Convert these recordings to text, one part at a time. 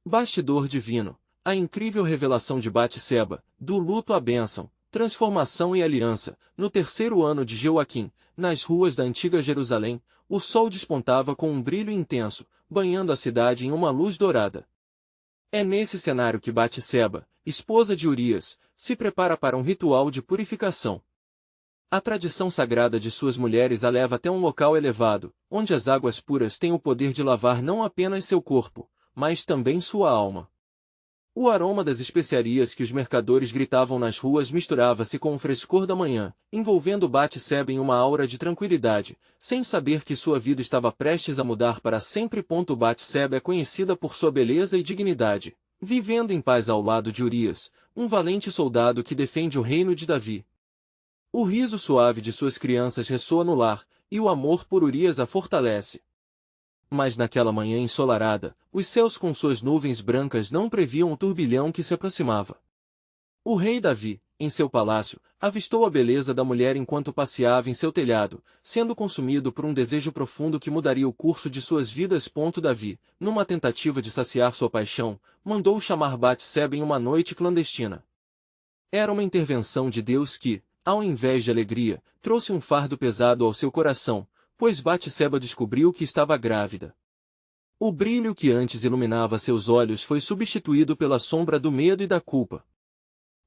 Bastidor divino. A incrível revelação de Batseba, do luto à bênção, transformação e aliança. No terceiro ano de Joaquim, nas ruas da antiga Jerusalém, o sol despontava com um brilho intenso, banhando a cidade em uma luz dourada. É nesse cenário que Batseba, esposa de Urias, se prepara para um ritual de purificação. A tradição sagrada de suas mulheres a leva até um local elevado, onde as águas puras têm o poder de lavar não apenas seu corpo, mas também sua alma. O aroma das especiarias que os mercadores gritavam nas ruas misturava-se com o frescor da manhã, envolvendo Batseba em uma aura de tranquilidade, sem saber que sua vida estava prestes a mudar para sempre. Batseba é conhecida por sua beleza e dignidade, vivendo em paz ao lado de Urias, um valente soldado que defende o reino de Davi. O riso suave de suas crianças ressoa no lar, e o amor por Urias a fortalece. Mas naquela manhã ensolarada, os céus com suas nuvens brancas não previam o turbilhão que se aproximava. O rei Davi, em seu palácio, avistou a beleza da mulher enquanto passeava em seu telhado, sendo consumido por um desejo profundo que mudaria o curso de suas vidas. Davi, numa tentativa de saciar sua paixão, mandou chamar Batseba em uma noite clandestina. Era uma intervenção de Deus que, ao invés de alegria, trouxe um fardo pesado ao seu coração, pois Batseba descobriu que estava grávida. O brilho que antes iluminava seus olhos foi substituído pela sombra do medo e da culpa.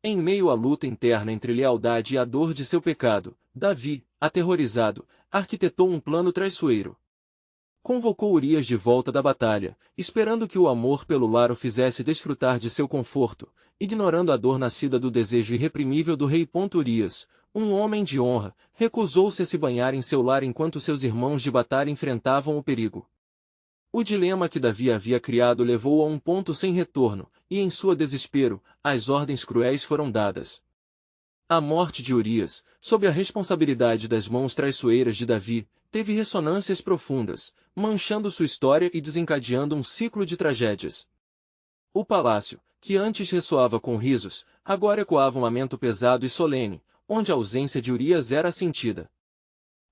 Em meio à luta interna entre lealdade e a dor de seu pecado, Davi, aterrorizado, arquitetou um plano traiçoeiro. Convocou Urias de volta da batalha, esperando que o amor pelo lar o fizesse desfrutar de seu conforto, ignorando a dor nascida do desejo irreprimível do rei. Urias, um homem de honra, recusou-se a se banhar em seu lar enquanto seus irmãos de batalha enfrentavam o perigo. O dilema que Davi havia criado levou a um ponto sem retorno, e em sua desespero, as ordens cruéis foram dadas. A morte de Urias, sob a responsabilidade das mãos traiçoeiras de Davi, teve ressonâncias profundas, manchando sua história e desencadeando um ciclo de tragédias. O palácio, que antes ressoava com risos, agora ecoava um lamento pesado e solene, onde a ausência de Urias era sentida.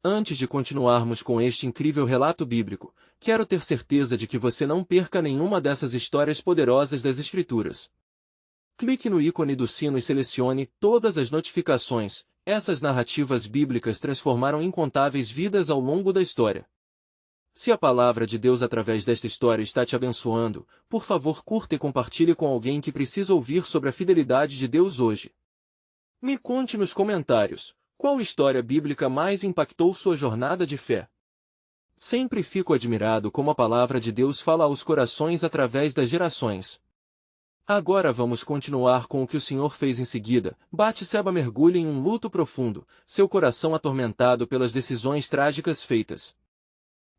Antes de continuarmos com este incrível relato bíblico, quero ter certeza de que você não perca nenhuma dessas histórias poderosas das Escrituras. Clique no ícone do sino e selecione todas as notificações. Essas narrativas bíblicas transformaram incontáveis vidas ao longo da história. Se a palavra de Deus através desta história está te abençoando, por favor curta e compartilhe com alguém que precisa ouvir sobre a fidelidade de Deus hoje. Me conte nos comentários, qual história bíblica mais impactou sua jornada de fé? Sempre fico admirado como a palavra de Deus fala aos corações através das gerações. Agora vamos continuar com o que o Senhor fez em seguida. Batseba mergulha em um luto profundo, seu coração atormentado pelas decisões trágicas feitas.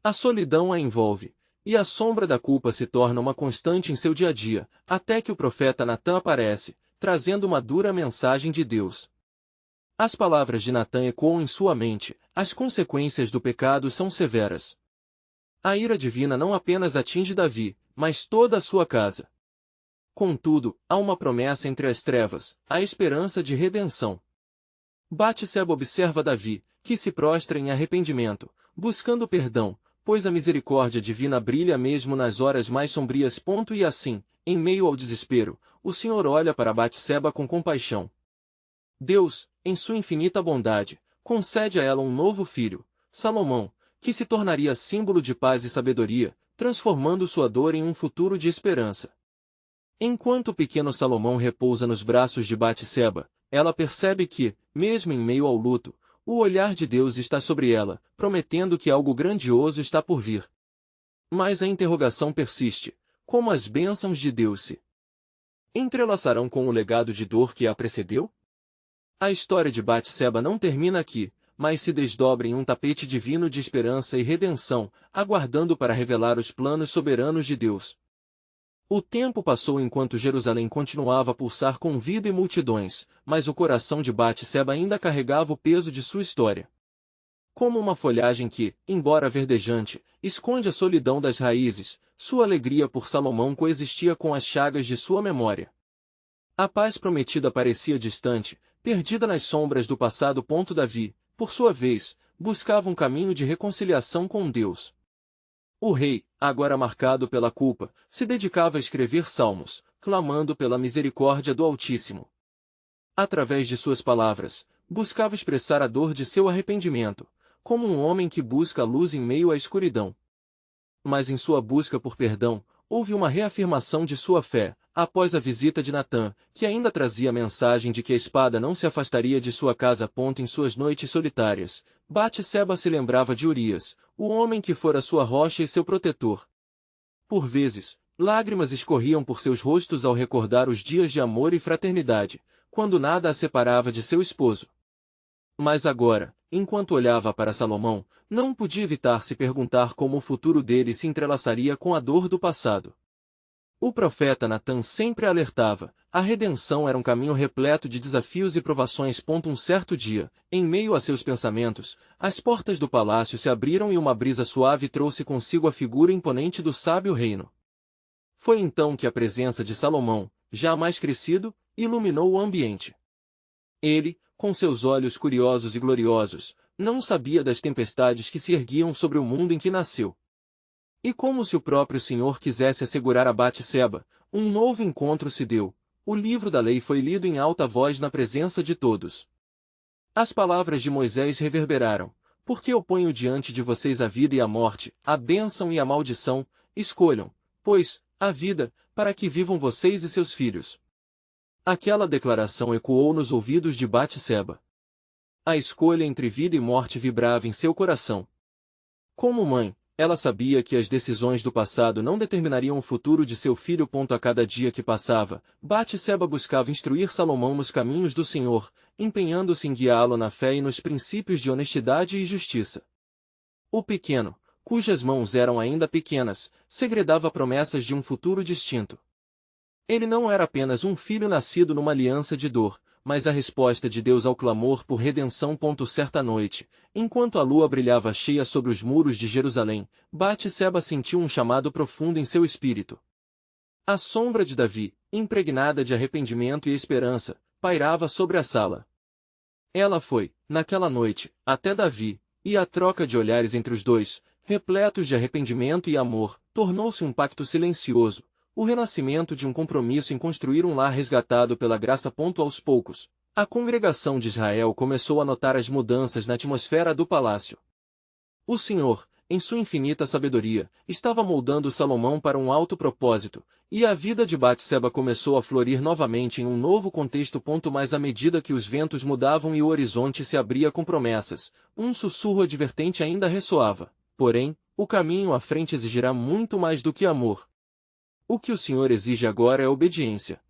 A solidão a envolve, e a sombra da culpa se torna uma constante em seu dia a dia, até que o profeta Natã aparece, trazendo uma dura mensagem de Deus. As palavras de Natã ecoam em sua mente, as consequências do pecado são severas. A ira divina não apenas atinge Davi, mas toda a sua casa. Contudo, há uma promessa entre as trevas, a esperança de redenção. Batseba observa Davi, que se prostra em arrependimento, buscando perdão, pois a misericórdia divina brilha mesmo nas horas mais sombrias. E assim, em meio ao desespero, o Senhor olha para Batseba com compaixão. Deus, em sua infinita bondade, concede a ela um novo filho, Salomão, que se tornaria símbolo de paz e sabedoria, transformando sua dor em um futuro de esperança. Enquanto o pequeno Salomão repousa nos braços de Batseba, ela percebe que, mesmo em meio ao luto, o olhar de Deus está sobre ela, prometendo que algo grandioso está por vir. Mas a interrogação persiste: como as bênçãos de Deus se entrelaçarão com o legado de dor que a precedeu? A história de Batseba não termina aqui, mas se desdobra em um tapete divino de esperança e redenção, aguardando para revelar os planos soberanos de Deus. O tempo passou enquanto Jerusalém continuava a pulsar com vida e multidões, mas o coração de Batseba ainda carregava o peso de sua história. Como uma folhagem que, embora verdejante, esconde a solidão das raízes, sua alegria por Salomão coexistia com as chagas de sua memória. A paz prometida parecia distante, perdida nas sombras do passado. Davi, por sua vez, buscava um caminho de reconciliação com Deus. O rei, agora marcado pela culpa, se dedicava a escrever salmos, clamando pela misericórdia do Altíssimo. Através de suas palavras, buscava expressar a dor de seu arrependimento, como um homem que busca a luz em meio à escuridão. Mas em sua busca por perdão, houve uma reafirmação de sua fé, após a visita de Natã, que ainda trazia a mensagem de que a espada não se afastaria de sua casa. Em suas noites solitárias, Batseba se lembrava de Urias, o homem que fora sua rocha e seu protetor. Por vezes, lágrimas escorriam por seus rostos ao recordar os dias de amor e fraternidade, quando nada a separava de seu esposo. Mas agora, enquanto olhava para Salomão, não podia evitar se perguntar como o futuro dele se entrelaçaria com a dor do passado. O profeta Natã sempre alertava: a redenção era um caminho repleto de desafios e provações. Um certo dia, em meio a seus pensamentos, as portas do palácio se abriram e uma brisa suave trouxe consigo a figura imponente do sábio reino. Foi então que a presença de Salomão, já mais crescido, iluminou o ambiente. Ele, com seus olhos curiosos e gloriosos, não sabia das tempestades que se erguiam sobre o mundo em que nasceu. E como se o próprio Senhor quisesse assegurar a Batseba, um novo encontro se deu. O livro da lei foi lido em alta voz na presença de todos. As palavras de Moisés reverberaram: porque eu ponho diante de vocês a vida e a morte, a bênção e a maldição, escolham, pois, a vida, para que vivam vocês e seus filhos. Aquela declaração ecoou nos ouvidos de Batseba. A escolha entre vida e morte vibrava em seu coração. Como mãe, ela sabia que as decisões do passado não determinariam o futuro de seu filho. A cada dia que passava, Batseba buscava instruir Salomão nos caminhos do Senhor, empenhando-se em guiá-lo na fé e nos princípios de honestidade e justiça. O pequeno, cujas mãos eram ainda pequenas, segredava promessas de um futuro distinto. Ele não era apenas um filho nascido numa aliança de dor, mas a resposta de Deus ao clamor por redenção. Certa noite, enquanto a lua brilhava cheia sobre os muros de Jerusalém, Batseba sentiu um chamado profundo em seu espírito. A sombra de Davi, impregnada de arrependimento e esperança, pairava sobre a sala. Ela foi, naquela noite, até Davi, e a troca de olhares entre os dois, repletos de arrependimento e amor, tornou-se um pacto silencioso, o renascimento de um compromisso em construir um lar resgatado pela graça. Aos poucos, a congregação de Israel começou a notar as mudanças na atmosfera do palácio. O Senhor, em sua infinita sabedoria, estava moldando Salomão para um alto propósito, e a vida de Batseba começou a florir novamente em um novo contexto. Mas à medida que os ventos mudavam e o horizonte se abria com promessas, um sussurro advertente ainda ressoava: porém, o caminho à frente exigirá muito mais do que amor. O que o Senhor exige agora é obediência.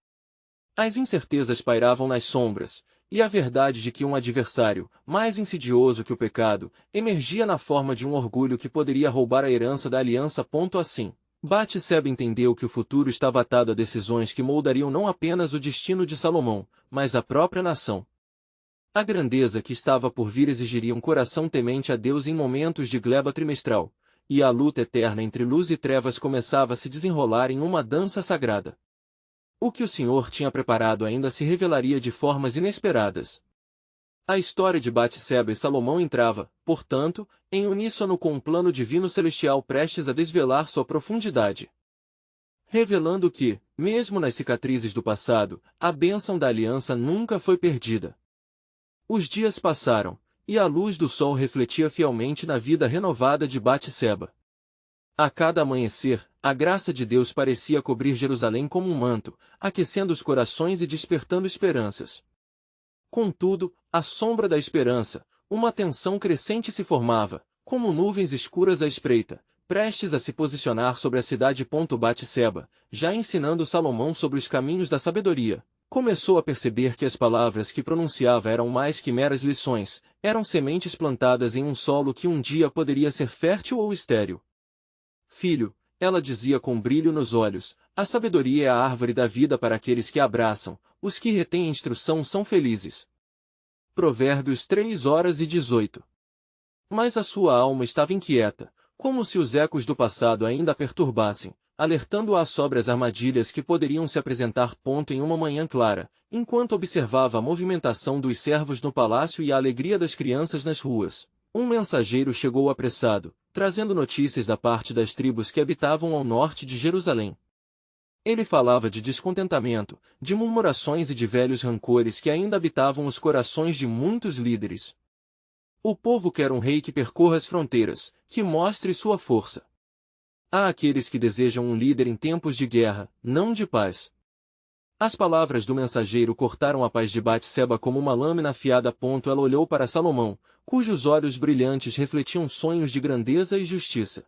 As incertezas pairavam nas sombras, e a verdade de que um adversário, mais insidioso que o pecado, emergia na forma de um orgulho que poderia roubar a herança da aliança. Assim, Batseba entendeu que o futuro estava atado a decisões que moldariam não apenas o destino de Salomão, mas a própria nação. A grandeza que estava por vir exigiria um coração temente a Deus em momentos de gleba trimestral, e a luta eterna entre luz e trevas começava a se desenrolar em uma dança sagrada. O que o Senhor tinha preparado ainda se revelaria de formas inesperadas. A história de Batseba e Salomão entrava, portanto, em uníssono com um plano divino celestial prestes a desvelar sua profundidade. Revelando que, mesmo nas cicatrizes do passado, a bênção da aliança nunca foi perdida. Os dias passaram, e a luz do sol refletia fielmente na vida renovada de Batseba. A cada amanhecer, a graça de Deus parecia cobrir Jerusalém como um manto, aquecendo os corações e despertando esperanças. Contudo, à sombra da esperança, uma tensão crescente se formava, como nuvens escuras à espreita, prestes a se posicionar sobre a cidade. Batseba, já ensinando Salomão sobre os caminhos da sabedoria, começou a perceber que as palavras que pronunciava eram mais que meras lições, eram sementes plantadas em um solo que um dia poderia ser fértil ou estéril. Filho, ela dizia com brilho nos olhos, a sabedoria é a árvore da vida para aqueles que a abraçam, os que retêm instrução são felizes. Provérbios 3:18. Mas a sua alma estava inquieta, como se os ecos do passado ainda a perturbassem, alertando-a sobre as armadilhas que poderiam se apresentar. Em uma manhã clara, enquanto observava a movimentação dos servos no palácio e a alegria das crianças nas ruas, um mensageiro chegou apressado, trazendo notícias da parte das tribos que habitavam ao norte de Jerusalém. Ele falava de descontentamento, de murmurações e de velhos rancores que ainda habitavam os corações de muitos líderes. O povo quer um rei que percorra as fronteiras, que mostre sua força. Há aqueles que desejam um líder em tempos de guerra, não de paz. As palavras do mensageiro cortaram a paz de Batseba como uma lâmina afiada. Ela olhou para Salomão, cujos olhos brilhantes refletiam sonhos de grandeza e justiça.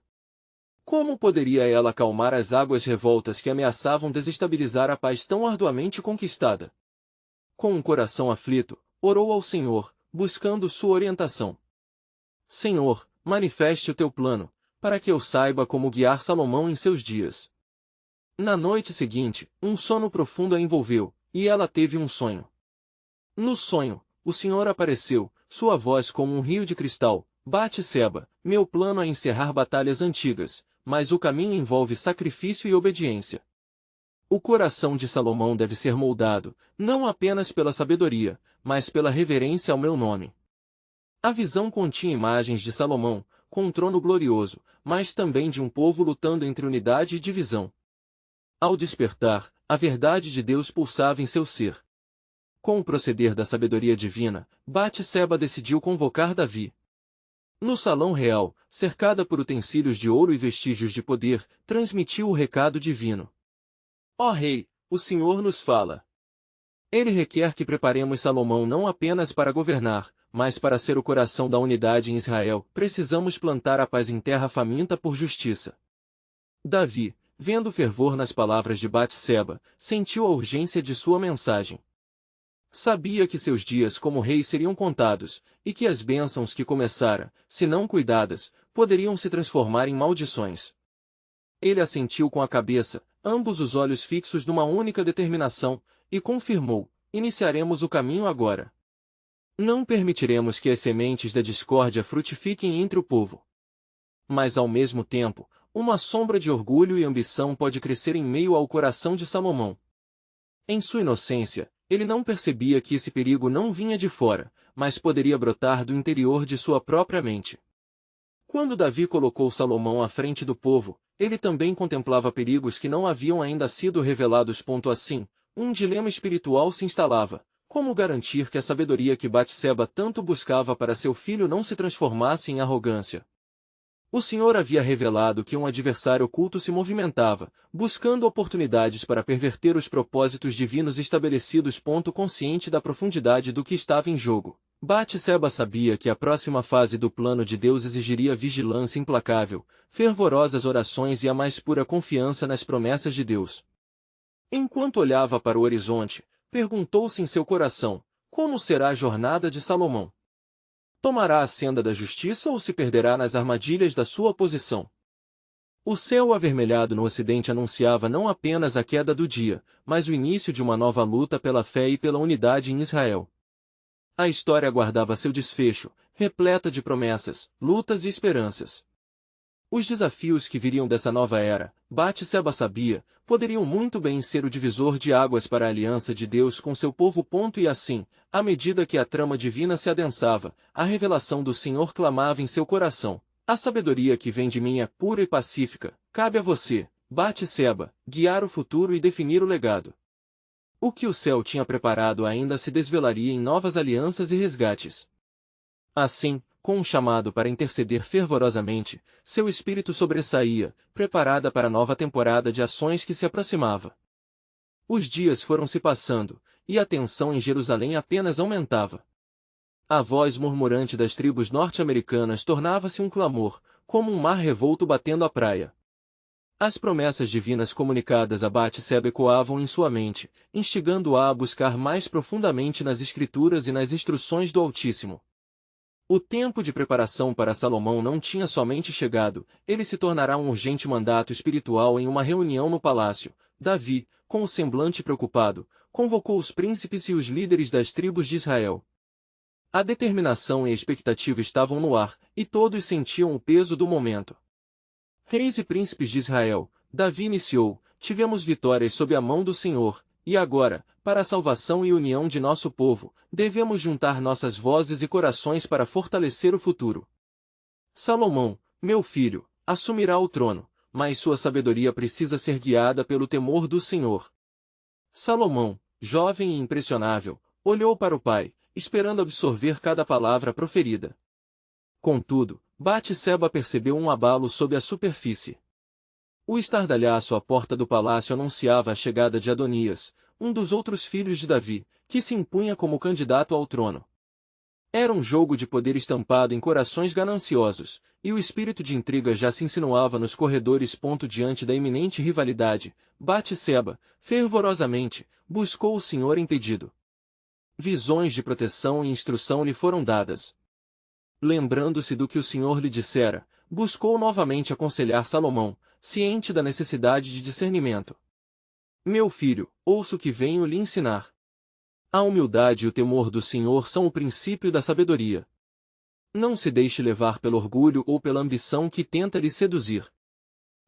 Como poderia ela acalmar as águas revoltas que ameaçavam desestabilizar a paz tão arduamente conquistada? Com um coração aflito, orou ao Senhor, buscando sua orientação. Senhor, manifeste o teu plano, para que eu saiba como guiar Salomão em seus dias. Na noite seguinte, um sono profundo a envolveu, e ela teve um sonho. No sonho, o Senhor apareceu, sua voz como um rio de cristal. Batseba, meu plano é encerrar batalhas antigas, mas o caminho envolve sacrifício e obediência. O coração de Salomão deve ser moldado, não apenas pela sabedoria, mas pela reverência ao meu nome. A visão continha imagens de Salomão, com um trono glorioso, mas também de um povo lutando entre unidade e divisão. Ao despertar, a verdade de Deus pulsava em seu ser. Com o proceder da sabedoria divina, Batseba decidiu convocar Davi. No salão real, cercada por utensílios de ouro e vestígios de poder, transmitiu o recado divino. Ó rei, o Senhor nos fala. Ele requer que preparemos Salomão não apenas para governar, mas para ser o coração da unidade em Israel. Precisamos plantar a paz em terra faminta por justiça. Davi, vendo o fervor nas palavras de Batseba, sentiu a urgência de sua mensagem. Sabia que seus dias como rei seriam contados, e que as bênçãos que começara, se não cuidadas, poderiam se transformar em maldições. Ele assentiu com a cabeça, ambos os olhos fixos numa única determinação, e confirmou: iniciaremos o caminho agora. Não permitiremos que as sementes da discórdia frutifiquem entre o povo. Mas ao mesmo tempo, uma sombra de orgulho e ambição pode crescer em meio ao coração de Salomão. Em sua inocência, ele não percebia que esse perigo não vinha de fora, mas poderia brotar do interior de sua própria mente. Quando Davi colocou Salomão à frente do povo, ele também contemplava perigos que não haviam ainda sido revelados. Assim, um dilema espiritual se instalava: como garantir que a sabedoria que Batseba tanto buscava para seu filho não se transformasse em arrogância? O Senhor havia revelado que um adversário oculto se movimentava, buscando oportunidades para perverter os propósitos divinos estabelecidos. Consciente da profundidade do que estava em jogo, Batseba sabia que a próxima fase do plano de Deus exigiria vigilância implacável, fervorosas orações e a mais pura confiança nas promessas de Deus. Enquanto olhava para o horizonte, perguntou-se em seu coração: como será a jornada de Salomão? Tomará a senda da justiça ou se perderá nas armadilhas da sua oposição? O céu avermelhado no ocidente anunciava não apenas a queda do dia, mas o início de uma nova luta pela fé e pela unidade em Israel. A história aguardava seu desfecho, repleta de promessas, lutas e esperanças. Os desafios que viriam dessa nova era, Batseba sabia, poderiam muito bem ser o divisor de águas para a aliança de Deus com seu povo. E assim, à medida que a trama divina se adensava, a revelação do Senhor clamava em seu coração: a sabedoria que vem de mim é pura e pacífica, cabe a você, Batseba, guiar o futuro e definir o legado. O que o céu tinha preparado ainda se desvelaria em novas alianças e resgates. Assim, com um chamado para interceder fervorosamente, seu espírito sobressaía, preparada para a nova temporada de ações que se aproximava. Os dias foram se passando, e a tensão em Jerusalém apenas aumentava. A voz murmurante das tribos norte-americanas tornava-se um clamor, como um mar revolto batendo a praia. As promessas divinas comunicadas a Batseba ecoavam em sua mente, instigando-a a buscar mais profundamente nas Escrituras e nas instruções do Altíssimo. O tempo de preparação para Salomão não tinha somente chegado, ele se tornará um urgente mandato espiritual. Em uma reunião no palácio, Davi, com o semblante preocupado, convocou os príncipes e os líderes das tribos de Israel. A determinação e a expectativa estavam no ar, e todos sentiam o peso do momento. Reis e príncipes de Israel, Davi iniciou: tivemos vitórias sob a mão do Senhor, e agora, para a salvação e união de nosso povo, devemos juntar nossas vozes e corações para fortalecer o futuro. Salomão, meu filho, assumirá o trono, mas sua sabedoria precisa ser guiada pelo temor do Senhor. Salomão, jovem e impressionável, olhou para o pai, esperando absorver cada palavra proferida. Contudo, Batseba percebeu um abalo sob a superfície. O estardalhaço à porta do palácio anunciava a chegada de Adonias, um dos outros filhos de Davi, que se impunha como candidato ao trono. Era um jogo de poder estampado em corações gananciosos, e o espírito de intriga já se insinuava nos corredores. Diante da iminente rivalidade, Batseba, fervorosamente, buscou o Senhor em pedido. Visões de proteção e instrução lhe foram dadas. Lembrando-se do que o Senhor lhe dissera, buscou novamente aconselhar Salomão, ciente da necessidade de discernimento. Meu filho, ouça o que venho lhe ensinar. A humildade e o temor do Senhor são o princípio da sabedoria. Não se deixe levar pelo orgulho ou pela ambição que tenta lhe seduzir.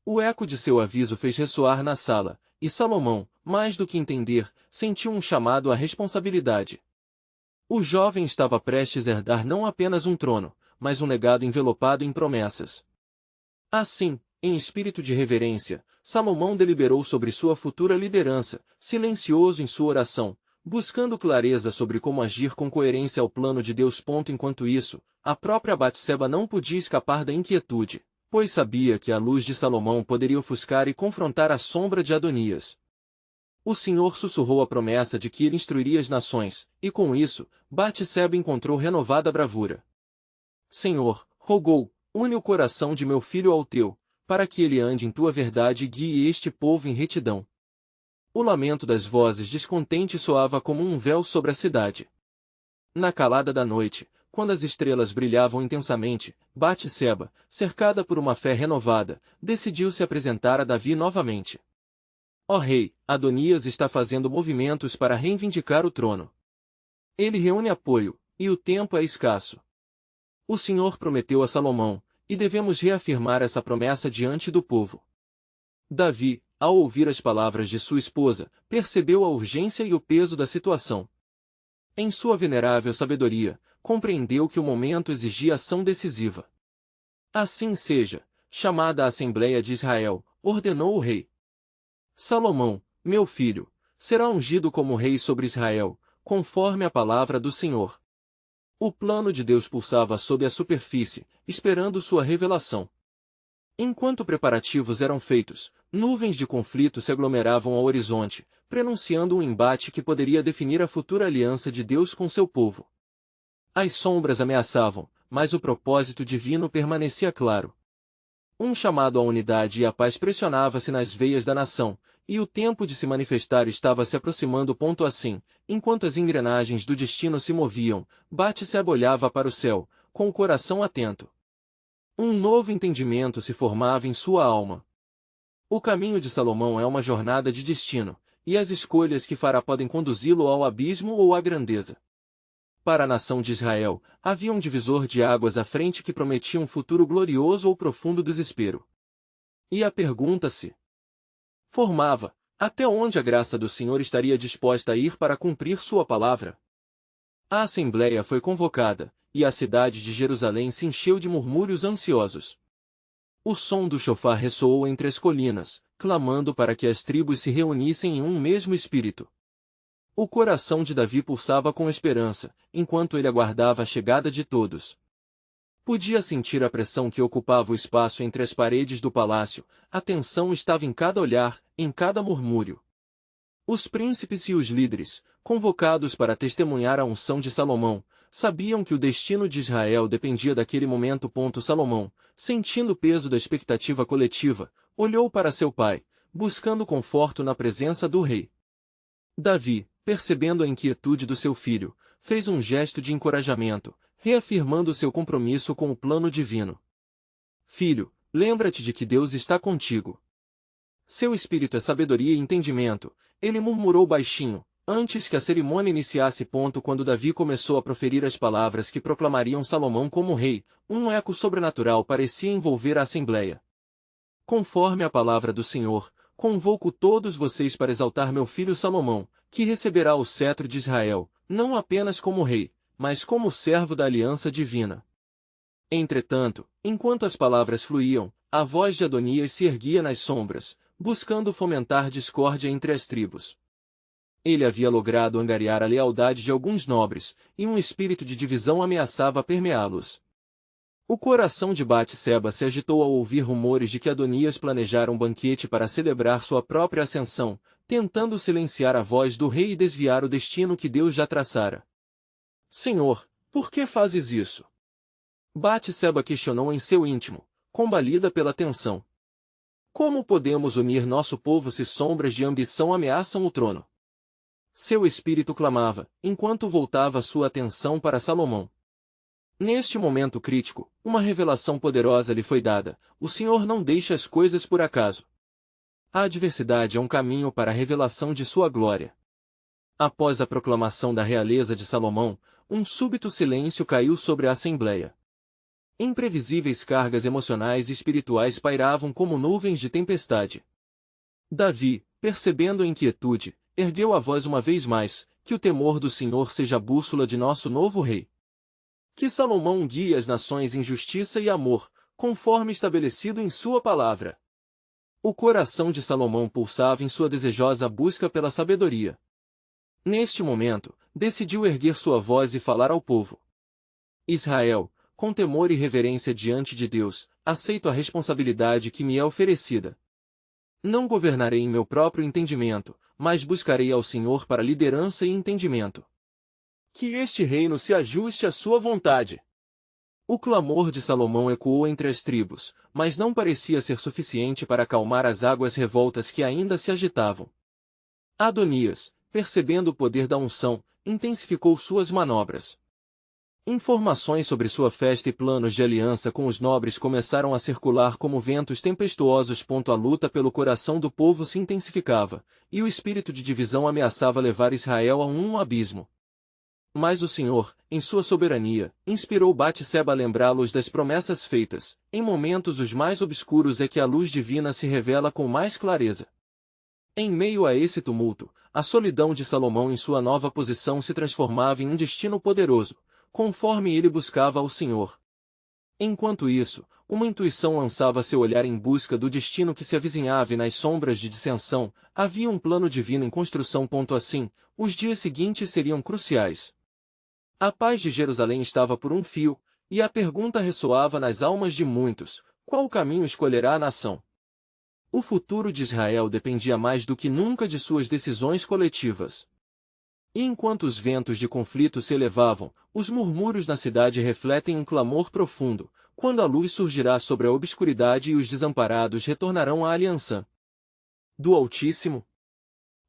O eco de seu aviso fez ressoar na sala, e Salomão, mais do que entender, sentiu um chamado à responsabilidade. O jovem estava prestes a herdar não apenas um trono, mas um legado envelopado em promessas. Assim, em espírito de reverência, Salomão deliberou sobre sua futura liderança, silencioso em sua oração, buscando clareza sobre como agir com coerência ao plano de Deus. Enquanto isso, a própria Batseba não podia escapar da inquietude, pois sabia que a luz de Salomão poderia ofuscar e confrontar a sombra de Adonias. O Senhor sussurrou a promessa de que ele instruiria as nações, e com isso, Batseba encontrou renovada bravura. Senhor, rogou, une o coração de meu filho ao teu, para que ele ande em tua verdade e guie este povo em retidão. O lamento das vozes descontentes soava como um véu sobre a cidade. Na calada da noite, quando as estrelas brilhavam intensamente, Batseba, cercada por uma fé renovada, decidiu se apresentar a Davi novamente. Ó rei, Adonias está fazendo movimentos para reivindicar o trono. Ele reúne apoio, e o tempo é escasso. O Senhor prometeu a Salomão, e devemos reafirmar essa promessa diante do povo. Davi, ao ouvir as palavras de sua esposa, percebeu a urgência e o peso da situação. Em sua venerável sabedoria, compreendeu que o momento exigia ação decisiva. Assim seja, chamada a Assembleia de Israel, ordenou o rei. Salomão, meu filho, será ungido como rei sobre Israel, conforme a palavra do Senhor. O plano de Deus pulsava sob a superfície, esperando sua revelação. Enquanto preparativos eram feitos, nuvens de conflito se aglomeravam ao horizonte, prenunciando um embate que poderia definir a futura aliança de Deus com seu povo. As sombras ameaçavam, mas o propósito divino permanecia claro. Um chamado à unidade e à paz pressionava-se nas veias da nação, e o tempo de se manifestar estava se aproximando. Assim, enquanto as engrenagens do destino se moviam, Batseba olhava para o céu, com o coração atento. Um novo entendimento se formava em sua alma. O caminho de Salomão é uma jornada de destino, e as escolhas que fará podem conduzi-lo ao abismo ou à grandeza. Para a nação de Israel, havia um divisor de águas à frente que prometia um futuro glorioso ou profundo desespero. E a pergunta se formava: até onde a graça do Senhor estaria disposta a ir para cumprir sua palavra? A assembleia foi convocada, e a cidade de Jerusalém se encheu de murmúrios ansiosos. O som do chofar ressoou entre as colinas, clamando para que as tribos se reunissem em um mesmo espírito. O coração de Davi pulsava com esperança, enquanto ele aguardava a chegada de todos. Podia sentir a pressão que ocupava o espaço entre as paredes do palácio, a tensão estava em cada olhar, em cada murmúrio. Os príncipes e os líderes, convocados para testemunhar a unção de Salomão, sabiam que o destino de Israel dependia daquele momento. Salomão, sentindo o peso da expectativa coletiva, olhou para seu pai, buscando conforto na presença do rei. Davi, percebendo a inquietude do seu filho, fez um gesto de encorajamento, reafirmando seu compromisso com o plano divino. Filho, lembra-te de que Deus está contigo. Seu espírito é sabedoria e entendimento, ele murmurou baixinho, antes que a cerimônia iniciasse. Quando Davi começou a proferir as palavras que proclamariam Salomão como rei, um eco sobrenatural parecia envolver a assembleia. Conforme a palavra do Senhor, convoco todos vocês para exaltar meu filho Salomão, que receberá o cetro de Israel, não apenas como rei, mas como servo da aliança divina. Entretanto, enquanto as palavras fluíam, a voz de Adonias se erguia nas sombras, buscando fomentar discórdia entre as tribos. Ele havia logrado angariar a lealdade de alguns nobres, e um espírito de divisão ameaçava permeá-los. O coração de Batseba se agitou ao ouvir rumores de que Adonias planejara um banquete para celebrar sua própria ascensão, tentando silenciar a voz do rei e desviar o destino que Deus já traçara. Senhor, por que fazes isso? Batseba questionou em seu íntimo, combalida pela tensão. Como podemos unir nosso povo se sombras de ambição ameaçam o trono? Seu espírito clamava, enquanto voltava sua atenção para Salomão. Neste momento crítico, uma revelação poderosa lhe foi dada: o Senhor não deixa as coisas por acaso. A adversidade é um caminho para a revelação de sua glória. Após a proclamação da realeza de Salomão, um súbito silêncio caiu sobre a Assembleia. Imprevisíveis cargas emocionais e espirituais pairavam como nuvens de tempestade. Davi, percebendo a inquietude, ergueu a voz uma vez mais: que o temor do Senhor seja a bússola de nosso novo rei. Que Salomão guie as nações em justiça e amor, conforme estabelecido em sua palavra. O coração de Salomão pulsava em sua desejosa busca pela sabedoria. Neste momento, decidiu erguer sua voz e falar ao povo. Israel, com temor e reverência diante de Deus, aceito a responsabilidade que me é oferecida. Não governarei em meu próprio entendimento, mas buscarei ao Senhor para liderança e entendimento. Que este reino se ajuste à sua vontade. O clamor de Salomão ecoou entre as tribos, mas não parecia ser suficiente para acalmar as águas revoltas que ainda se agitavam. Adonias, percebendo o poder da unção, intensificou suas manobras. Informações sobre sua festa e planos de aliança com os nobres começaram a circular como ventos tempestuosos. A luta pelo coração do povo se intensificava, e o espírito de divisão ameaçava levar Israel a um abismo. Mas o Senhor, em sua soberania, inspirou Batseba a lembrá-los das promessas feitas. Em momentos os mais obscuros é que a luz divina se revela com mais clareza. Em meio a esse tumulto, a solidão de Salomão em sua nova posição se transformava em um destino poderoso, conforme ele buscava ao Senhor. Enquanto isso, uma intuição lançava seu olhar em busca do destino que se avizinhava, e nas sombras de dissensão, havia um plano divino em construção. Assim, os dias seguintes seriam cruciais. A paz de Jerusalém estava por um fio, e a pergunta ressoava nas almas de muitos: qual caminho escolherá a nação? O futuro de Israel dependia mais do que nunca de suas decisões coletivas. E enquanto os ventos de conflito se elevavam, os murmúrios na cidade refletem um clamor profundo: quando a luz surgirá sobre a obscuridade e os desamparados retornarão à aliança do Altíssimo?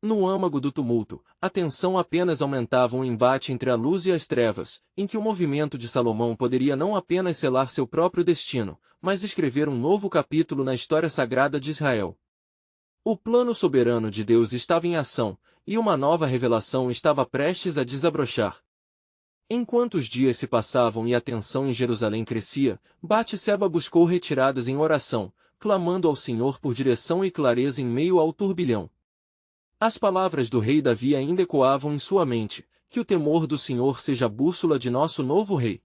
No âmago do tumulto, a tensão apenas aumentava, um embate entre a luz e as trevas, em que o movimento de Salomão poderia não apenas selar seu próprio destino, mas escrever um novo capítulo na história sagrada de Israel. O plano soberano de Deus estava em ação, e uma nova revelação estava prestes a desabrochar. Enquanto os dias se passavam e a tensão em Jerusalém crescia, Batseba buscou retiradas em oração, clamando ao Senhor por direção e clareza em meio ao turbilhão. As palavras do rei Davi ainda ecoavam em sua mente: que o temor do Senhor seja a bússola de nosso novo rei.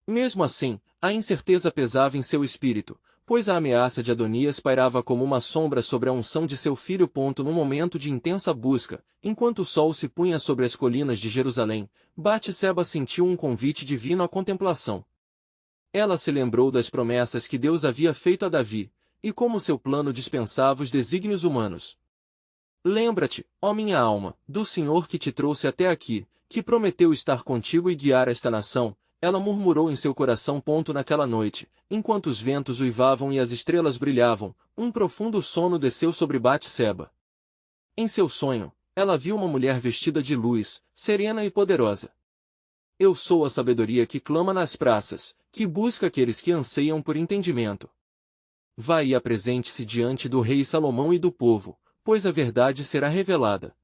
Mesmo assim, a incerteza pesava em seu espírito, pois a ameaça de Adonias pairava como uma sombra sobre a unção de seu filho. Num momento de intensa busca, enquanto o sol se punha sobre as colinas de Jerusalém, Batseba sentiu um convite divino à contemplação. Ela se lembrou das promessas que Deus havia feito a Davi, e como seu plano dispensava os desígnios humanos. Lembra-te, ó minha alma, do Senhor que te trouxe até aqui, que prometeu estar contigo e guiar esta nação, ela murmurou em seu coração. Naquela noite, enquanto os ventos uivavam e as estrelas brilhavam, um profundo sono desceu sobre Batseba. Em seu sonho, ela viu uma mulher vestida de luz, serena e poderosa. Eu sou a sabedoria que clama nas praças, que busca aqueles que anseiam por entendimento. Vá e apresente-se diante do rei Salomão e do povo, pois a verdade será revelada.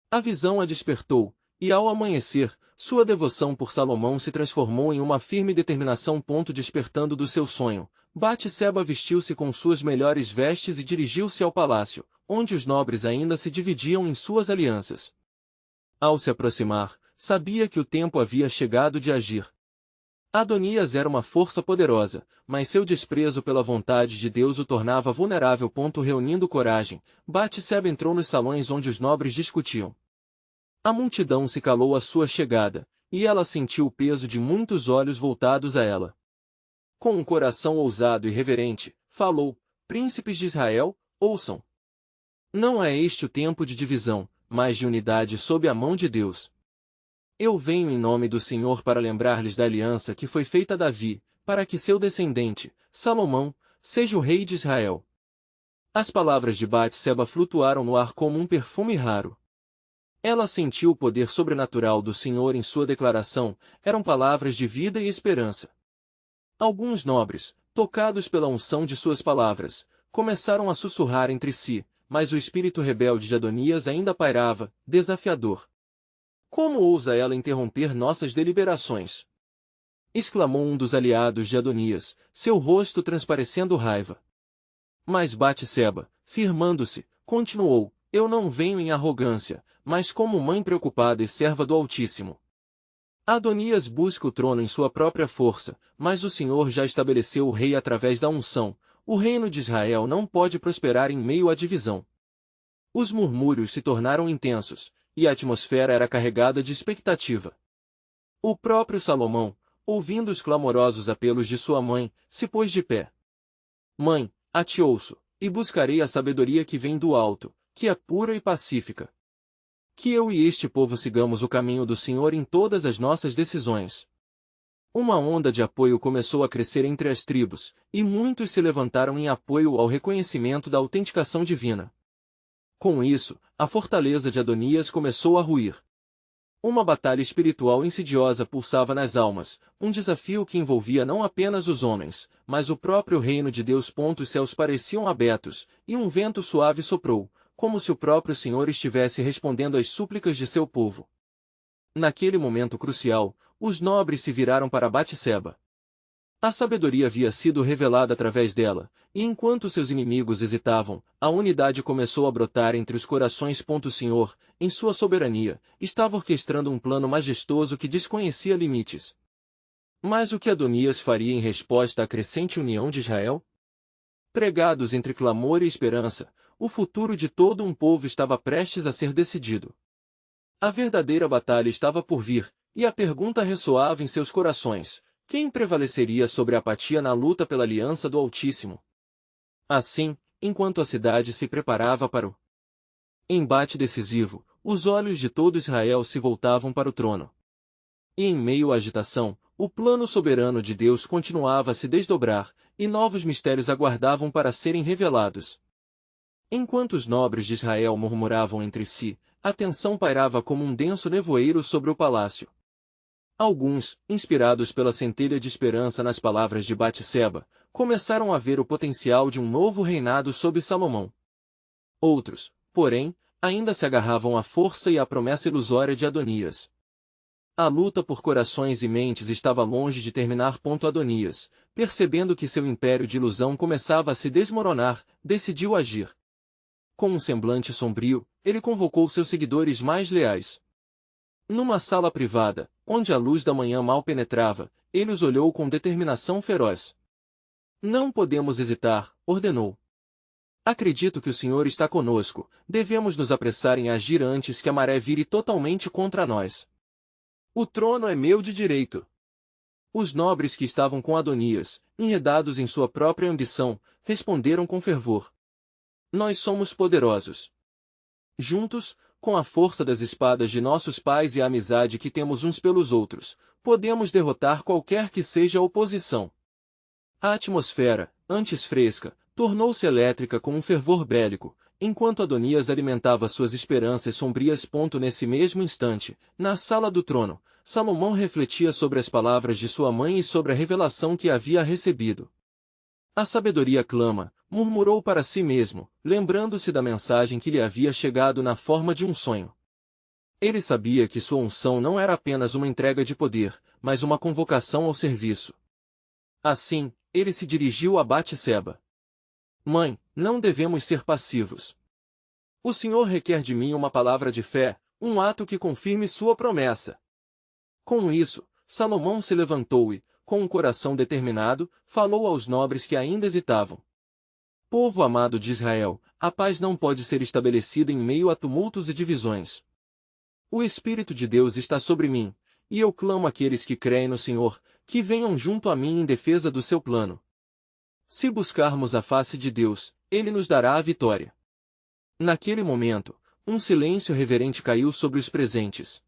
A visão a despertou, e ao amanhecer, sua devoção por Salomão se transformou em uma firme determinação. Despertando do seu sonho, Batseba vestiu-se com suas melhores vestes e dirigiu-se ao palácio, onde os nobres ainda se dividiam em suas alianças. Ao se aproximar, sabia que o tempo havia chegado de agir. Adonias era uma força poderosa, mas seu desprezo pela vontade de Deus o tornava vulnerável. Reunindo coragem, Batseba entrou nos salões onde os nobres discutiam. A multidão se calou à sua chegada, e ela sentiu o peso de muitos olhos voltados a ela. Com um coração ousado e reverente, falou: Príncipes de Israel, ouçam. Não é este o tempo de divisão, mas de unidade sob a mão de Deus. Eu venho em nome do Senhor para lembrar-lhes da aliança que foi feita a Davi, para que seu descendente, Salomão, seja o rei de Israel. As palavras de Batseba flutuaram no ar como um perfume raro. Ela sentiu o poder sobrenatural do Senhor em sua declaração, eram palavras de vida e esperança. Alguns nobres, tocados pela unção de suas palavras, começaram a sussurrar entre si, mas o espírito rebelde de Adonias ainda pairava, desafiador. Como ousa ela interromper nossas deliberações? Exclamou um dos aliados de Adonias, seu rosto transparecendo raiva. Mas Batseba, firmando-se, continuou: Eu não venho em arrogância, mas como mãe preocupada e serva do Altíssimo. Adonias busca o trono em sua própria força, mas o Senhor já estabeleceu o rei através da unção. O reino de Israel não pode prosperar em meio à divisão. Os murmúrios se tornaram intensos, e a atmosfera era carregada de expectativa. O próprio Salomão, ouvindo os clamorosos apelos de sua mãe, se pôs de pé. Mãe, a ti ouço, e buscarei a sabedoria que vem do alto, que é pura e pacífica. Que eu e este povo sigamos o caminho do Senhor em todas as nossas decisões. Uma onda de apoio começou a crescer entre as tribos, e muitos se levantaram em apoio ao reconhecimento da autenticação divina. Com isso, a fortaleza de Adonias começou a ruir. Uma batalha espiritual insidiosa pulsava nas almas, um desafio que envolvia não apenas os homens, mas o próprio reino de Deus. Os céus pareciam abertos, e um vento suave soprou, como se o próprio Senhor estivesse respondendo às súplicas de seu povo. Naquele momento crucial, os nobres se viraram para Batseba. A sabedoria havia sido revelada através dela, e enquanto seus inimigos hesitavam, a unidade começou a brotar entre os corações. O Senhor, em sua soberania, estava orquestrando um plano majestoso que desconhecia limites. Mas o que Adonias faria em resposta à crescente união de Israel? Pregados entre clamor e esperança, o futuro de todo um povo estava prestes a ser decidido. A verdadeira batalha estava por vir, e a pergunta ressoava em seus corações: quem prevaleceria sobre a apatia na luta pela aliança do Altíssimo? Assim, enquanto a cidade se preparava para o embate decisivo, os olhos de todo Israel se voltavam para o trono. E em meio à agitação, o plano soberano de Deus continuava a se desdobrar, e novos mistérios aguardavam para serem revelados. Enquanto os nobres de Israel murmuravam entre si, a tensão pairava como um denso nevoeiro sobre o palácio. Alguns, inspirados pela centelha de esperança nas palavras de Batseba, começaram a ver o potencial de um novo reinado sob Salomão. Outros, porém, ainda se agarravam à força e à promessa ilusória de Adonias. A luta por corações e mentes estava longe de terminar. Adonias, percebendo que seu império de ilusão começava a se desmoronar, decidiu agir. Com um semblante sombrio, ele convocou seus seguidores mais leais. Numa sala privada, onde a luz da manhã mal penetrava, ele os olhou com determinação feroz. Não podemos hesitar, ordenou. Acredito que o Senhor está conosco, devemos nos apressar em agir antes que a maré vire totalmente contra nós. O trono é meu de direito. Os nobres que estavam com Adonias, enredados em sua própria ambição, responderam com fervor. Nós somos poderosos. Juntos, com a força das espadas de nossos pais e a amizade que temos uns pelos outros, podemos derrotar qualquer que seja a oposição. A atmosfera, antes fresca, tornou-se elétrica com um fervor bélico, enquanto Adonias alimentava suas esperanças sombrias. Nesse mesmo instante, na sala do trono, Salomão refletia sobre as palavras de sua mãe e sobre a revelação que havia recebido. A sabedoria clama, murmurou para si mesmo, lembrando-se da mensagem que lhe havia chegado na forma de um sonho. Ele sabia que sua unção não era apenas uma entrega de poder, mas uma convocação ao serviço. Assim, ele se dirigiu a Batseba. Mãe, não devemos ser passivos. O Senhor requer de mim uma palavra de fé, um ato que confirme sua promessa. Com isso, Salomão se levantou e, com um coração determinado, falou aos nobres que ainda hesitavam. Povo amado de Israel, a paz não pode ser estabelecida em meio a tumultos e divisões. O Espírito de Deus está sobre mim, e eu clamo àqueles que creem no Senhor, que venham junto a mim em defesa do seu plano. Se buscarmos a face de Deus, Ele nos dará a vitória. Naquele momento, um silêncio reverente caiu sobre os presentes.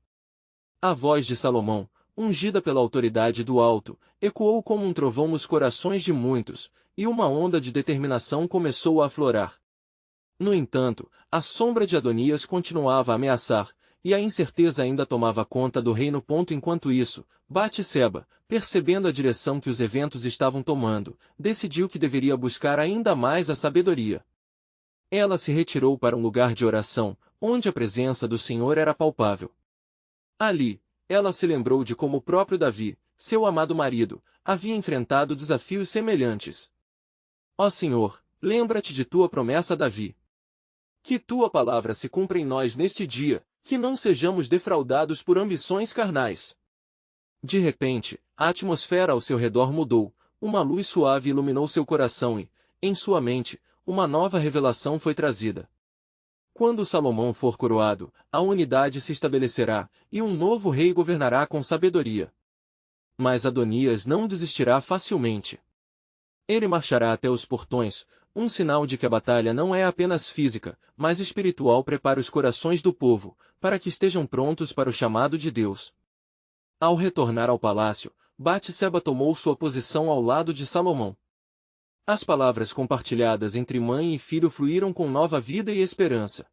A voz de Salomão, ungida pela autoridade do alto, ecoou como um trovão nos corações de muitos, e uma onda de determinação começou a aflorar. No entanto, a sombra de Adonias continuava a ameaçar, e a incerteza ainda tomava conta do reino. Enquanto isso, Batseba, percebendo a direção que os eventos estavam tomando, decidiu que deveria buscar ainda mais a sabedoria. Ela se retirou para um lugar de oração, onde a presença do Senhor era palpável. Ali, ela se lembrou de como o próprio Davi, seu amado marido, havia enfrentado desafios semelhantes. Ó Senhor, lembra-te de tua promessa a Davi. Que tua palavra se cumpra em nós neste dia, que não sejamos defraudados por ambições carnais. De repente, a atmosfera ao seu redor mudou, uma luz suave iluminou seu coração e, em sua mente, uma nova revelação foi trazida. Quando Salomão for coroado, a unidade se estabelecerá, e um novo rei governará com sabedoria. Mas Adonias não desistirá facilmente. Ele marchará até os portões, um sinal de que a batalha não é apenas física, mas espiritual. Prepara os corações do povo, para que estejam prontos para o chamado de Deus. Ao retornar ao palácio, Batseba tomou sua posição ao lado de Salomão. As palavras compartilhadas entre mãe e filho fluíram com nova vida e esperança.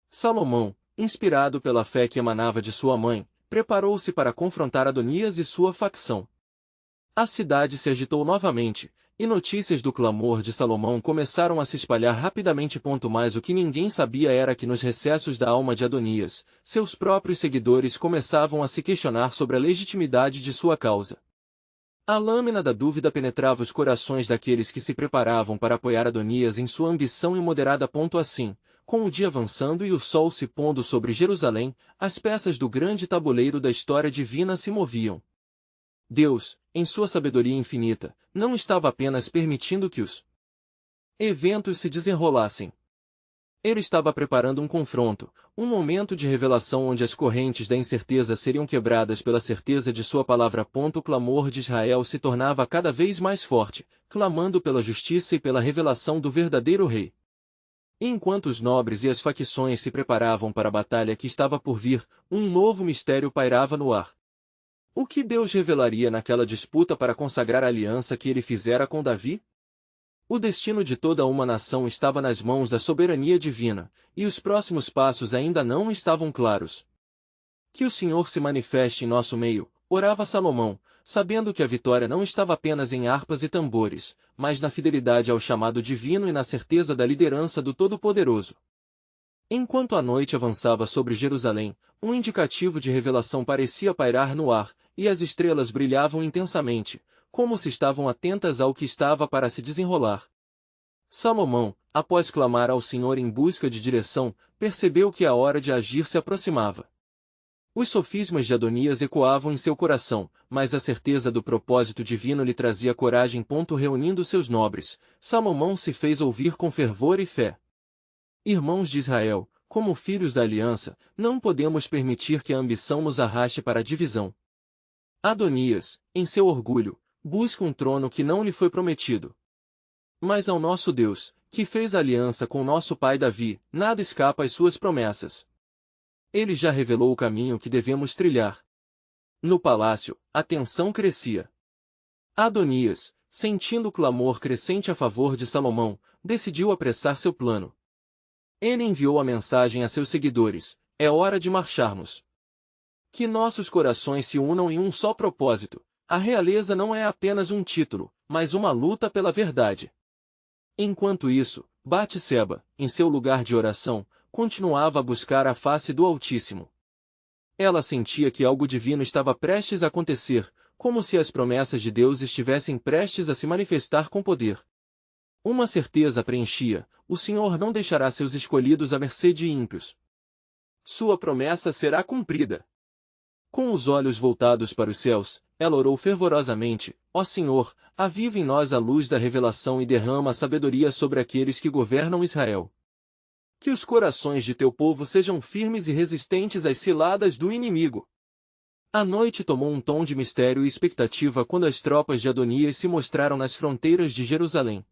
Salomão, inspirado pela fé que emanava de sua mãe, preparou-se para confrontar Adonias e sua facção. A cidade se agitou novamente, e notícias do clamor de Salomão começaram a se espalhar rapidamente. Mas o que ninguém sabia era que nos recessos da alma de Adonias, seus próprios seguidores começavam a se questionar sobre a legitimidade de sua causa. A lâmina da dúvida penetrava os corações daqueles que se preparavam para apoiar Adonias em sua ambição imoderada. Assim, com o dia avançando e o sol se pondo sobre Jerusalém, as peças do grande tabuleiro da história divina se moviam. Deus, em sua sabedoria infinita, não estava apenas permitindo que os eventos se desenrolassem. Ele estava preparando um confronto, um momento de revelação onde as correntes da incerteza seriam quebradas pela certeza de sua palavra. O clamor de Israel se tornava cada vez mais forte, clamando pela justiça e pela revelação do verdadeiro rei. Enquanto os nobres e as facções se preparavam para a batalha que estava por vir, um novo mistério pairava no ar. O que Deus revelaria naquela disputa para consagrar a aliança que ele fizera com Davi? O destino de toda uma nação estava nas mãos da soberania divina, e os próximos passos ainda não estavam claros. Que o Senhor se manifeste em nosso meio, orava Salomão, sabendo que a vitória não estava apenas em harpas e tambores, mas na fidelidade ao chamado divino e na certeza da liderança do Todo-Poderoso. Enquanto a noite avançava sobre Jerusalém, um indicativo de revelação parecia pairar no ar, e as estrelas brilhavam intensamente, como se estavam atentas ao que estava para se desenrolar. Salomão, após clamar ao Senhor em busca de direção, percebeu que a hora de agir se aproximava. Os sofismas de Adonias ecoavam em seu coração, mas a certeza do propósito divino lhe trazia coragem. Reunindo seus nobres, Salomão se fez ouvir com fervor e fé. Irmãos de Israel, como filhos da aliança, não podemos permitir que a ambição nos arraste para a divisão. Adonias, em seu orgulho, busca um trono que não lhe foi prometido. Mas ao nosso Deus, que fez aliança com nosso pai Davi, nada escapa às suas promessas. Ele já revelou o caminho que devemos trilhar. No palácio, a tensão crescia. Adonias, sentindo o clamor crescente a favor de Salomão, decidiu apressar seu plano. Ele enviou a mensagem a seus seguidores: é hora de marcharmos. Que nossos corações se unam em um só propósito. A realeza não é apenas um título, mas uma luta pela verdade. Enquanto isso, Batseba, em seu lugar de oração, continuava a buscar a face do Altíssimo. Ela sentia que algo divino estava prestes a acontecer, como se as promessas de Deus estivessem prestes a se manifestar com poder. Uma certeza a preenchia: o Senhor não deixará seus escolhidos à mercê de ímpios. Sua promessa será cumprida. Com os olhos voltados para os céus, ela orou fervorosamente: Ó Senhor, aviva em nós a luz da revelação e derrama a sabedoria sobre aqueles que governam Israel. Que os corações de teu povo sejam firmes e resistentes às ciladas do inimigo. A noite tomou um tom de mistério e expectativa quando as tropas de Adonias se mostraram nas fronteiras de Jerusalém.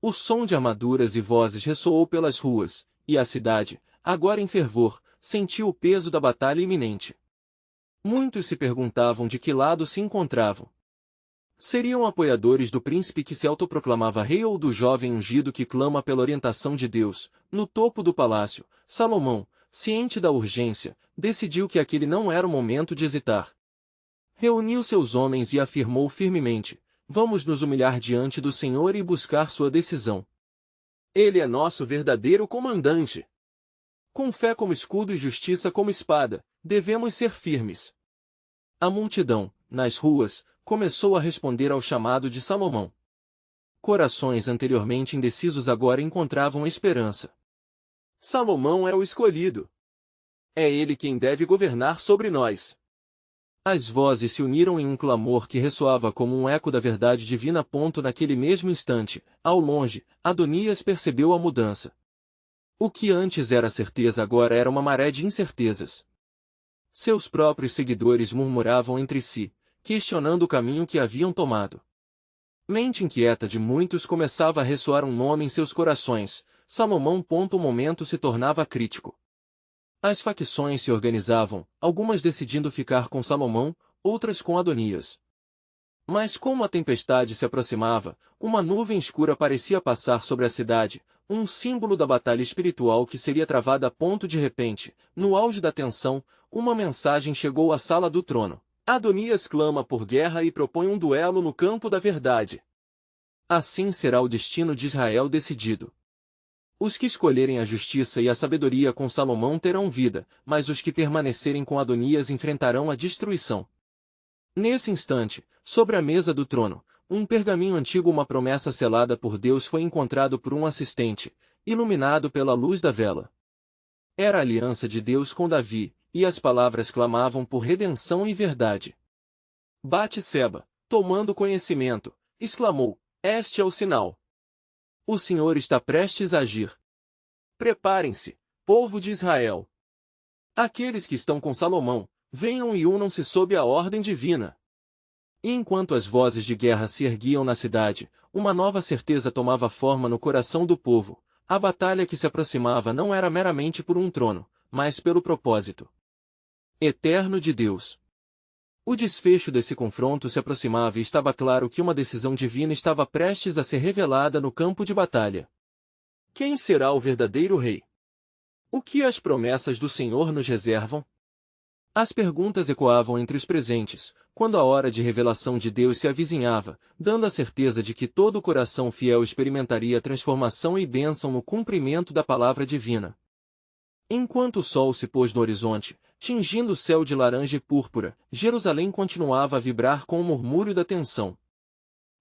O som de armaduras e vozes ressoou pelas ruas, e a cidade, agora em fervor, sentiu o peso da batalha iminente. Muitos se perguntavam de que lado se encontravam. Seriam apoiadores do príncipe que se autoproclamava rei ou do jovem ungido que clama pela orientação de Deus? No topo do palácio, Salomão, ciente da urgência, decidiu que aquele não era o momento de hesitar. Reuniu seus homens e afirmou firmemente: Vamos nos humilhar diante do Senhor e buscar sua decisão. Ele é nosso verdadeiro comandante. Com fé como escudo e justiça como espada, devemos ser firmes. A multidão, nas ruas, começou a responder ao chamado de Salomão. Corações anteriormente indecisos agora encontravam esperança. Salomão é o escolhido. É ele quem deve governar sobre nós. As vozes se uniram em um clamor que ressoava como um eco da verdade divina. Naquele mesmo instante, ao longe, Adonias percebeu a mudança. O que antes era certeza agora era uma maré de incertezas. Seus próprios seguidores murmuravam entre si, questionando o caminho que haviam tomado. Mente inquieta de muitos começava a ressoar um nome em seus corações: Salomão. O momento se tornava crítico. As facções se organizavam, algumas decidindo ficar com Salomão, outras com Adonias. Mas como a tempestade se aproximava, uma nuvem escura parecia passar sobre a cidade, um símbolo da batalha espiritual que seria travada. De repente, no auge da tensão, uma mensagem chegou à sala do trono. Adonias clama por guerra e propõe um duelo no campo da verdade. Assim será o destino de Israel decidido. Os que escolherem a justiça e a sabedoria com Salomão terão vida, mas os que permanecerem com Adonias enfrentarão a destruição. Nesse instante, sobre a mesa do trono, um pergaminho antigo, uma promessa selada por Deus, foi encontrado por um assistente, iluminado pela luz da vela. Era a aliança de Deus com Davi, e as palavras clamavam por redenção e verdade. Batseba, tomando conhecimento, exclamou: Este é o sinal. O Senhor está prestes a agir. Preparem-se, povo de Israel. Aqueles que estão com Salomão, venham e unam-se sob a ordem divina. E enquanto as vozes de guerra se erguiam na cidade, uma nova certeza tomava forma no coração do povo. A batalha que se aproximava não era meramente por um trono, mas pelo propósito eterno de Deus. O desfecho desse confronto se aproximava e estava claro que uma decisão divina estava prestes a ser revelada no campo de batalha. Quem será o verdadeiro rei? O que as promessas do Senhor nos reservam? As perguntas ecoavam entre os presentes, quando a hora de revelação de Deus se avizinhava, dando a certeza de que todo o coração fiel experimentaria transformação e bênção no cumprimento da palavra divina. Enquanto o sol se pôs no horizonte, tingindo o céu de laranja e púrpura, Jerusalém continuava a vibrar com o murmúrio da tensão.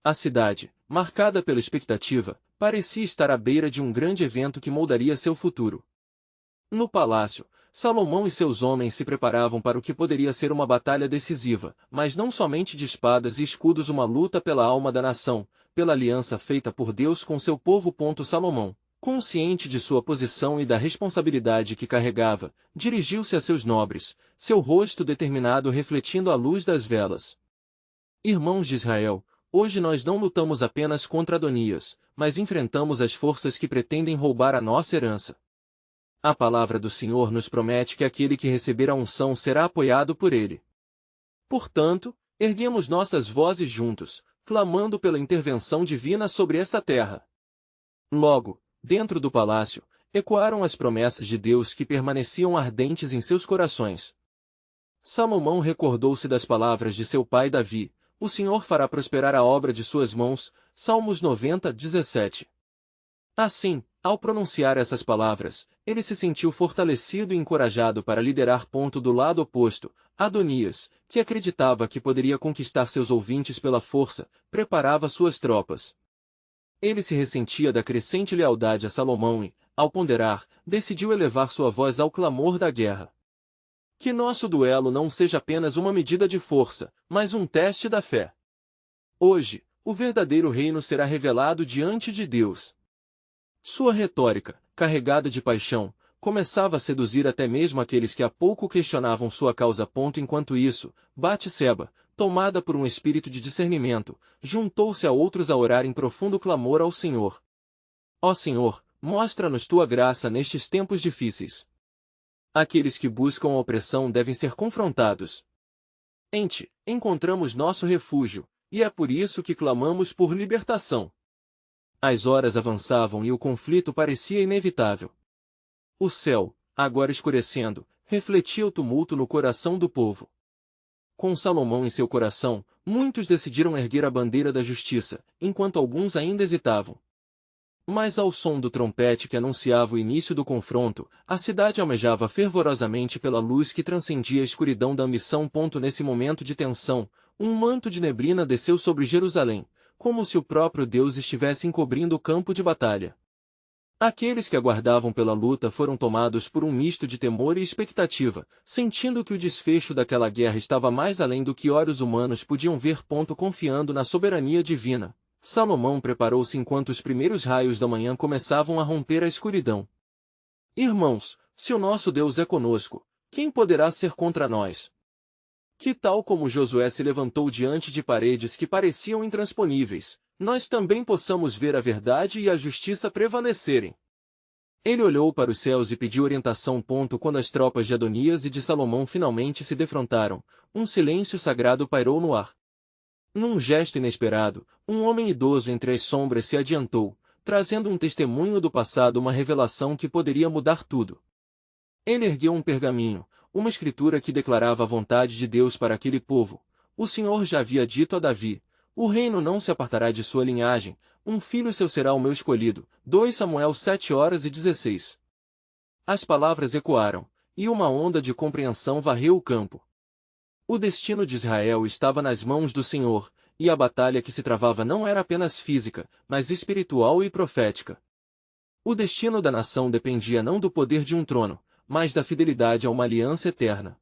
A cidade, marcada pela expectativa, parecia estar à beira de um grande evento que moldaria seu futuro. No palácio, Salomão e seus homens se preparavam para o que poderia ser uma batalha decisiva, mas não somente de espadas e escudos, uma luta pela alma da nação, pela aliança feita por Deus com seu povo. Salomão, consciente de sua posição e da responsabilidade que carregava, dirigiu-se a seus nobres, seu rosto determinado refletindo a luz das velas. Irmãos de Israel, hoje nós não lutamos apenas contra Adonias, mas enfrentamos as forças que pretendem roubar a nossa herança. A palavra do Senhor nos promete que aquele que receber a unção será apoiado por ele. Portanto, erguemos nossas vozes juntos, clamando pela intervenção divina sobre esta terra. Logo, dentro do palácio, ecoaram as promessas de Deus que permaneciam ardentes em seus corações. Salomão recordou-se das palavras de seu pai Davi: O Senhor fará prosperar a obra de suas mãos. Salmos 90, 17. Assim, ao pronunciar essas palavras, ele se sentiu fortalecido e encorajado para liderar. Do lado oposto, Adonias, que acreditava que poderia conquistar seus ouvintes pela força, preparava suas tropas. Ele se ressentia da crescente lealdade a Salomão e, ao ponderar, decidiu elevar sua voz ao clamor da guerra. Que nosso duelo não seja apenas uma medida de força, mas um teste da fé. Hoje, o verdadeiro reino será revelado diante de Deus. Sua retórica, carregada de paixão, começava a seduzir até mesmo aqueles que há pouco questionavam sua causa. Enquanto isso, Batseba, tomada por um espírito de discernimento, juntou-se a outros a orar em profundo clamor ao Senhor. Ó Senhor, mostra-nos tua graça nestes tempos difíceis. Aqueles que buscam a opressão devem ser confrontados. Em ti, encontramos nosso refúgio, e é por isso que clamamos por libertação. As horas avançavam e o conflito parecia inevitável. O céu, agora escurecendo, refletia o tumulto no coração do povo. Com Salomão em seu coração, muitos decidiram erguer a bandeira da justiça, enquanto alguns ainda hesitavam. Mas ao som do trompete que anunciava o início do confronto, a cidade almejava fervorosamente pela luz que transcendia a escuridão da ambição. Nesse momento de tensão, um manto de neblina desceu sobre Jerusalém, como se o próprio Deus estivesse encobrindo o campo de batalha. Aqueles que aguardavam pela luta foram tomados por um misto de temor e expectativa, sentindo que o desfecho daquela guerra estava mais além do que olhos humanos podiam ver. Confiando na soberania divina, Salomão preparou-se enquanto os primeiros raios da manhã começavam a romper a escuridão. Irmãos, se o nosso Deus é conosco, quem poderá ser contra nós? Que tal como Josué se levantou diante de paredes que pareciam intransponíveis, nós também possamos ver a verdade e a justiça prevalecerem. Ele olhou para os céus e pediu orientação. Quando as tropas de Adonias e de Salomão finalmente se defrontaram, um silêncio sagrado pairou no ar. Num gesto inesperado, um homem idoso entre as sombras se adiantou, trazendo um testemunho do passado, uma revelação que poderia mudar tudo. Ele ergueu um pergaminho, uma escritura que declarava a vontade de Deus para aquele povo. O Senhor já havia dito a Davi: o reino não se apartará de sua linhagem, um filho seu será o meu escolhido. 2 Samuel 7:16. As palavras ecoaram, e uma onda de compreensão varreu o campo. O destino de Israel estava nas mãos do Senhor, e a batalha que se travava não era apenas física, mas espiritual e profética. O destino da nação dependia não do poder de um trono, mas da fidelidade a uma aliança eterna.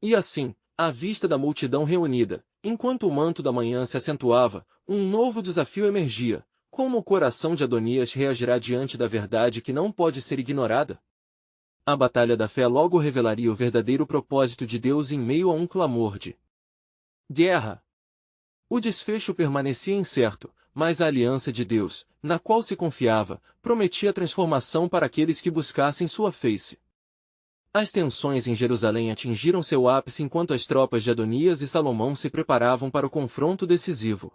E assim, à vista da multidão reunida, enquanto o manto da manhã se acentuava, um novo desafio emergia. Como o coração de Adonias reagirá diante da verdade que não pode ser ignorada? A batalha da fé logo revelaria o verdadeiro propósito de Deus em meio a um clamor de guerra. O desfecho permanecia incerto, mas a aliança de Deus, na qual se confiava, prometia transformação para aqueles que buscassem sua face. As tensões em Jerusalém atingiram seu ápice enquanto as tropas de Adonias e Salomão se preparavam para o confronto decisivo.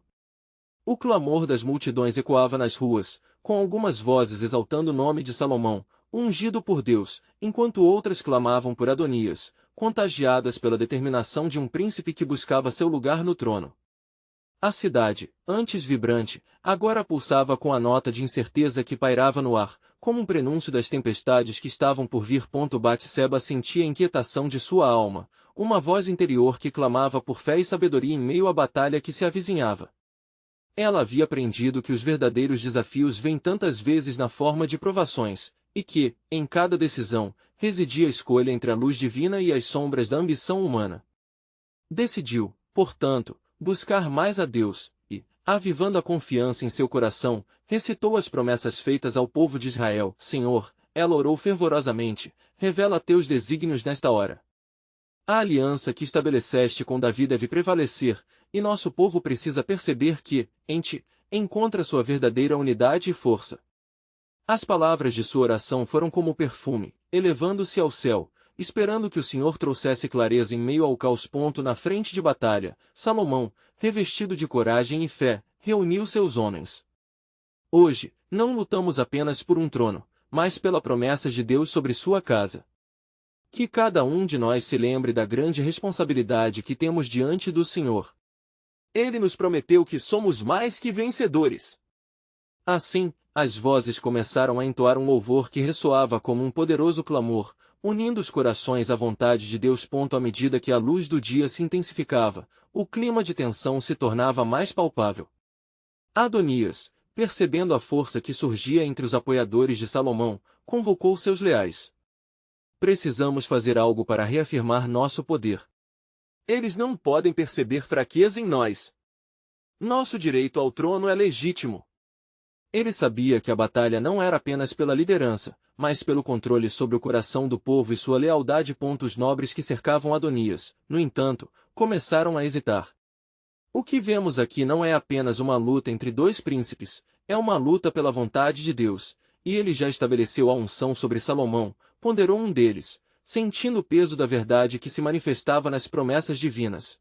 O clamor das multidões ecoava nas ruas, com algumas vozes exaltando o nome de Salomão, ungido por Deus, enquanto outras clamavam por Adonias, contagiadas pela determinação de um príncipe que buscava seu lugar no trono. A cidade, antes vibrante, agora pulsava com a nota de incerteza que pairava no ar, como um prenúncio das tempestades que estavam por vir. Batseba sentia a inquietação de sua alma, uma voz interior que clamava por fé e sabedoria em meio à batalha que se avizinhava. Ela havia aprendido que os verdadeiros desafios vêm tantas vezes na forma de provações, e que, em cada decisão, residia a escolha entre a luz divina e as sombras da ambição humana. Decidiu, portanto, buscar mais a Deus, e, avivando a confiança em seu coração, recitou as promessas feitas ao povo de Israel. Senhor, ela orou fervorosamente, revela teus desígnios nesta hora. A aliança que estabeleceste com Davi deve prevalecer, e nosso povo precisa perceber que, em ti, encontra sua verdadeira unidade e força. As palavras de sua oração foram como perfume, elevando-se ao céu, esperando que o Senhor trouxesse clareza em meio ao caos. Na frente de batalha, Salomão, revestido de coragem e fé, reuniu seus homens. Hoje, não lutamos apenas por um trono, mas pela promessa de Deus sobre sua casa. Que cada um de nós se lembre da grande responsabilidade que temos diante do Senhor. Ele nos prometeu que somos mais que vencedores. Assim, as vozes começaram a entoar um louvor que ressoava como um poderoso clamor, unindo os corações à vontade de Deus. À medida que a luz do dia se intensificava, o clima de tensão se tornava mais palpável. Adonias, percebendo a força que surgia entre os apoiadores de Salomão, convocou seus leais. precisamos fazer algo para reafirmar nosso poder. Eles não podem perceber fraqueza em nós. Nosso direito ao trono é legítimo. Ele sabia que a batalha não era apenas pela liderança, mas pelo controle sobre o coração do povo e sua lealdade. Os nobres que cercavam Adonias, no entanto, começaram a hesitar. O que vemos aqui não é apenas uma luta entre dois príncipes, é uma luta pela vontade de Deus, e ele já estabeleceu a unção sobre Salomão, ponderou um deles, sentindo o peso da verdade que se manifestava nas promessas divinas.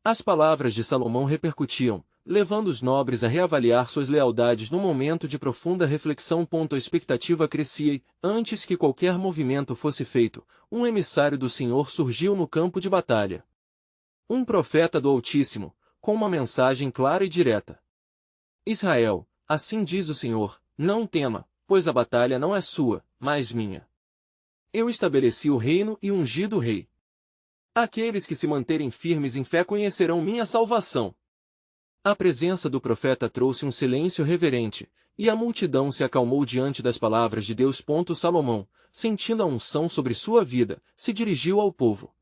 As palavras de Salomão repercutiam, levando os nobres a reavaliar suas lealdades num momento de profunda reflexão. A expectativa crescia e, antes que qualquer movimento fosse feito, um emissário do Senhor surgiu no campo de batalha. Um profeta do Altíssimo, com uma mensagem clara e direta. Israel, assim diz o Senhor, não tema, pois a batalha não é sua, mas minha. Eu estabeleci o reino e ungi o rei. Aqueles que se manterem firmes em fé conhecerão minha salvação. A presença do profeta trouxe um silêncio reverente, e a multidão se acalmou diante das palavras de Deus. Salomão, sentindo a unção sobre sua vida, se dirigiu ao povo.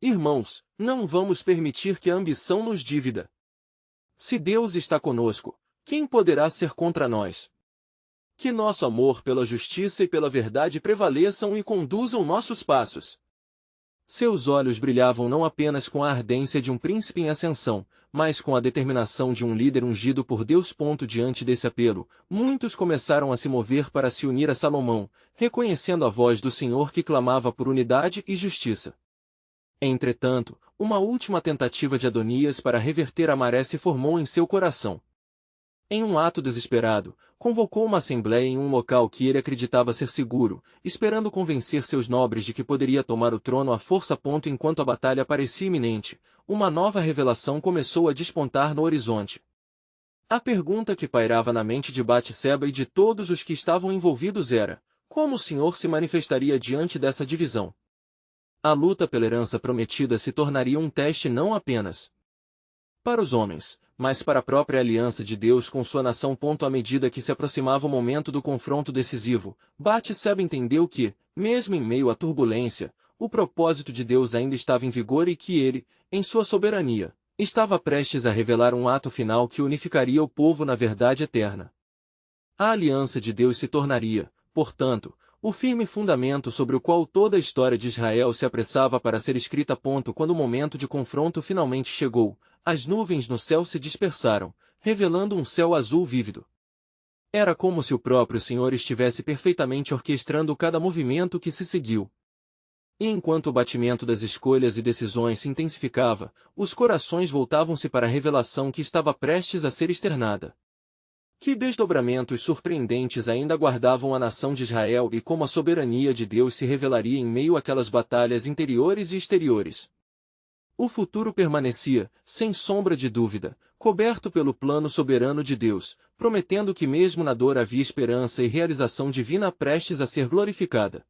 Irmãos, não vamos permitir que a ambição nos divida. Se Deus está conosco, quem poderá ser contra nós? Que nosso amor pela justiça e pela verdade prevaleçam e conduzam nossos passos. Seus olhos brilhavam não apenas com a ardência de um príncipe em ascensão, mas com a determinação de um líder ungido por Deus. Diante desse apelo, muitos começaram a se mover para se unir a Salomão, reconhecendo a voz do Senhor que clamava por unidade e justiça. Entretanto, uma última tentativa de Adonias para reverter a maré se formou em seu coração. Em um ato desesperado, convocou uma assembleia em um local que ele acreditava ser seguro, esperando convencer seus nobres de que poderia tomar o trono à força. Enquanto a batalha parecia iminente, uma nova revelação começou a despontar no horizonte. A pergunta que pairava na mente de Batseba e de todos os que estavam envolvidos era: como o Senhor se manifestaria diante dessa divisão? A luta pela herança prometida se tornaria um teste não apenas para os homens, mas para a própria aliança de Deus com sua nação. À medida que se aproximava o momento do confronto decisivo, Batseba entendeu que, mesmo em meio à turbulência, o propósito de Deus ainda estava em vigor e que ele, em sua soberania, estava prestes a revelar um ato final que unificaria o povo na verdade eterna. A aliança de Deus se tornaria, portanto, o firme fundamento sobre o qual toda a história de Israel se apressava para ser escrita. Quando o momento de confronto finalmente chegou, as nuvens no céu se dispersaram, revelando um céu azul vívido. Era como se o próprio Senhor estivesse perfeitamente orquestrando cada movimento que se seguiu. E enquanto o batimento das escolhas e decisões se intensificava, os corações voltavam-se para a revelação que estava prestes a ser externada. Que desdobramentos surpreendentes ainda aguardavam a nação de Israel e como a soberania de Deus se revelaria em meio àquelas batalhas interiores e exteriores. O futuro permanecia, sem sombra de dúvida, coberto pelo plano soberano de Deus, prometendo que mesmo na dor havia esperança e realização divina prestes a ser glorificada.